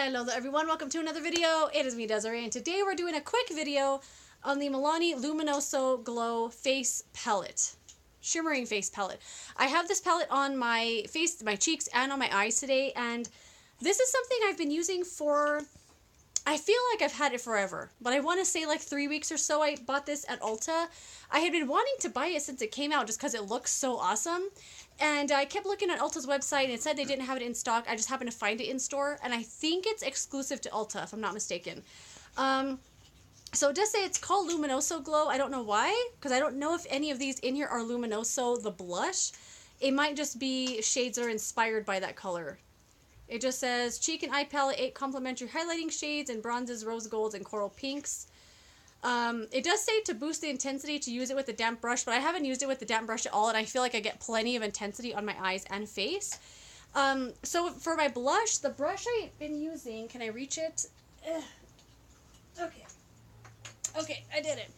Hello there everyone, welcome to another video. It is me, Desiree, and today we're doing a quick video on the Milani Luminoso Glow Face Palette. Shimmering Face Palette. I have this palette on my face, my cheeks, and on my eyes today, and this is something I've been using for, I feel like I've had it forever, but I want to say like 3 weeks or so. I bought this at Ulta. I had been wanting to buy it since it came out just because it looks so awesome. And I kept looking at Ulta's website and it said they didn't have it in stock. I just happened to find it in store, and I think it's exclusive to Ulta if I'm not mistaken. So it does say it's called Luminoso Glow. I don't know why, because I don't know if any of these in here are Luminoso, the blush. It might just be shades that are inspired by that color. It just says cheek and eye palette, 8 complementary highlighting shades and bronzes, rose golds, and coral pinks. It does say to boost the intensity to use it with a damp brush, but I haven't used it with the damp brush at all, and I feel like I get plenty of intensity on my eyes and face. So for my blush, the brush I've been using, can I reach it? Okay, I did it.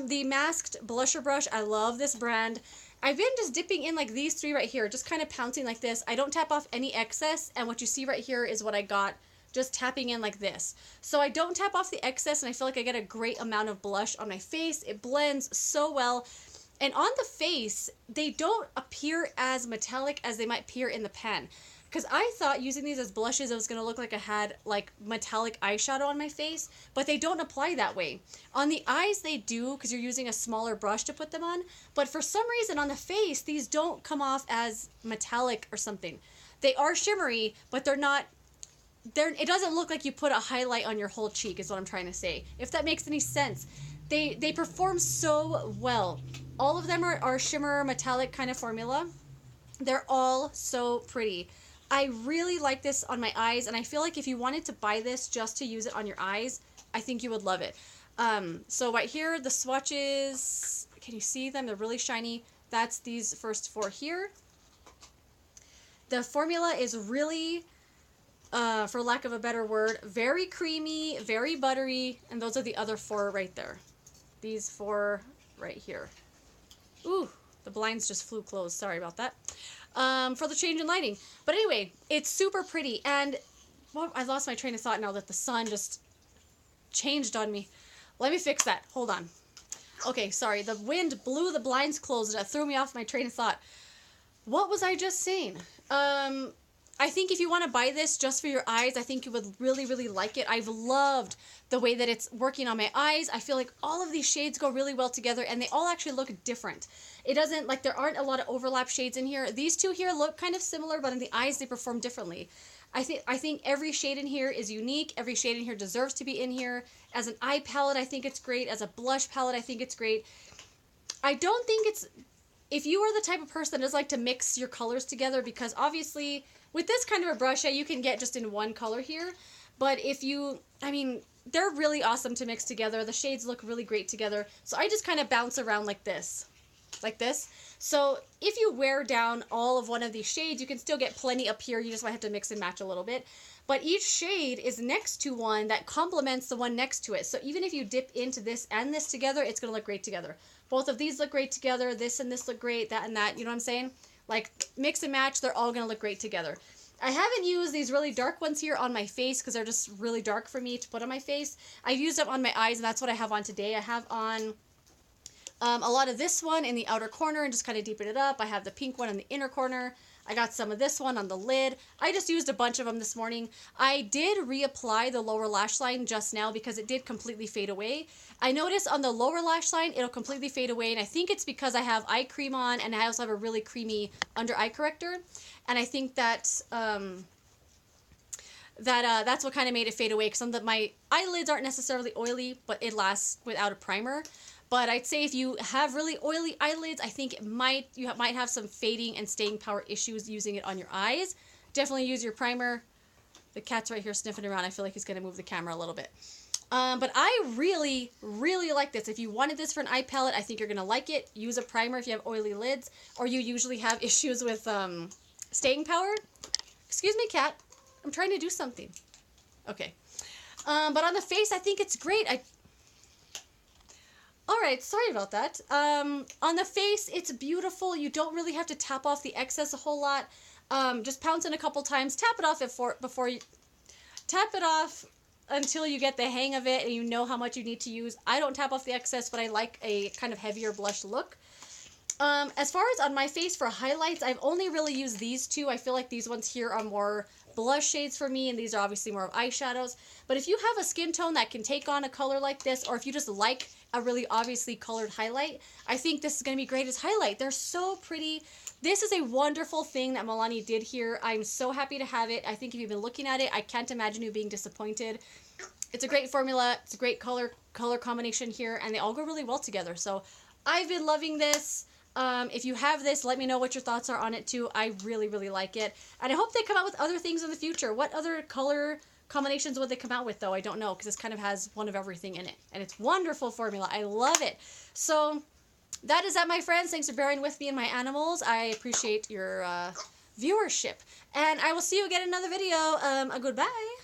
The Masked blusher brush, I love this brand. I've been just dipping in like these 3 right here, just kind of pouncing like this. I don't tap off any excess, and what you see right here is what I got just tapping in like this. So I don't tap off the excess, and I feel like I get a great amount of blush on my face. It blends so well. And on the face, they don't appear as metallic as they might appear in the pen. Because I thought using these as blushes, it was going to look like I had like metallic eyeshadow on my face, but they don't apply that way. On the eyes they do, because you're using a smaller brush to put them on, but for some reason on the face, these don't come off as metallic or something. They are shimmery, but they're not, it doesn't look like you put a highlight on your whole cheek is what I'm trying to say. If that makes any sense. They perform so well. All of them are shimmer metallic kind of formula. They're all so pretty. I really like this on my eyes, and I feel like if you wanted to buy this just to use it on your eyes, I think you would love it. So right here, the swatches, can you see them? They're really shiny. That's these first 4 here. The formula is really, for lack of a better word, very creamy, very buttery, and those are the other 4 right there. These 4 right here. Ooh, the blinds just flew closed. Sorry about that. For the change in lighting. But anyway, it's super pretty, and well, I lost my train of thought now that the sun just changed on me. Let me fix that. Hold on. Okay, sorry. The wind blew the blinds closed, and that threw me off my train of thought. What was I just saying? I think if you want to buy this just for your eyes, I think you would really, really like it. I've loved the way that it's working on my eyes. I feel like all of these shades go really well together, and they all actually look different. It doesn't, like, there aren't a lot of overlap shades in here. These 2 here look kind of similar, but in the eyes they perform differently. I think every shade in here is unique. Every shade in here deserves to be in here. As an eye palette, I think it's great. As a blush palette, I think it's great. I don't think it's, if you are the type of person that does like to mix your colors together, because obviously with this kind of a brush, yeah, you can get just in one color here. But if you, I mean, they're really awesome to mix together. The shades look really great together. So I just kind of bounce around like this. Like this. So if you wear down all of one of these shades, you can still get plenty up here. You just might have to mix and match a little bit. But each shade is next to one that complements the one next to it. So even if you dip into this and this together, it's going to look great together. Both of these look great together. This and this look great. That and that. You know what I'm saying? Like, mix and match. They're all going to look great together. I haven't used these really dark ones here on my face because they're just really dark for me to put on my face. I've used them on my eyes, and that's what I have on today. I have on a lot of this one in the outer corner and just kind of deepen it up. I have the pink one in the inner corner. I got some of this one on the lid. I just used a bunch of them this morning. I did reapply the lower lash line just now because it did completely fade away. I noticed on the lower lash line, it'll completely fade away, and I think it's because I have eye cream on, and I also have a really creamy under eye corrector. And I think that that's what kind of made it fade away, because my eyelids aren't necessarily oily, but it lasts without a primer. But I'd say if you have really oily eyelids, I think you might have some fading and staying power issues using it on your eyes. Definitely use your primer. The cat's right here sniffing around. I feel like he's going to move the camera a little bit. But I really, really like this. If you wanted this for an eye palette, I think you're going to like it. Use a primer if you have oily lids, or you usually have issues with staying power. Excuse me, cat. I'm trying to do something. Okay. But on the face, I think it's great. Alright, sorry about that. On the face, it's beautiful. You don't really have to tap off the excess a whole lot. Just pounce in a couple times. Tap it off before you tap it off until you get the hang of it and you know how much you need to use. I don't tap off the excess, but I like a kind of heavier blush look. As far as on my face for highlights, I've only really used these two. I feel like these ones here are more blush shades for me, and these are obviously more of eyeshadows. But if you have a skin tone that can take on a color like this, or if you just like a really obviously colored highlight, I think this is going to be great as highlight. They're so pretty. This is a wonderful thing that Milani did here. I'm so happy to have it. I think if you've been looking at it, I can't imagine you being disappointed. It's a great formula. It's a great color combination here, and they all go really well together. So I've been loving this. If you have this, let me know what your thoughts are on it too. I really, really like it. And I hope they come out with other things in the future. What other color combinations would they come out with though? I don't know, because this kind of has one of everything in it. And it's wonderful formula. I love it. So that is that, my friends. Thanks for bearing with me and my animals. I appreciate your viewership. And I will see you again in another video. Goodbye.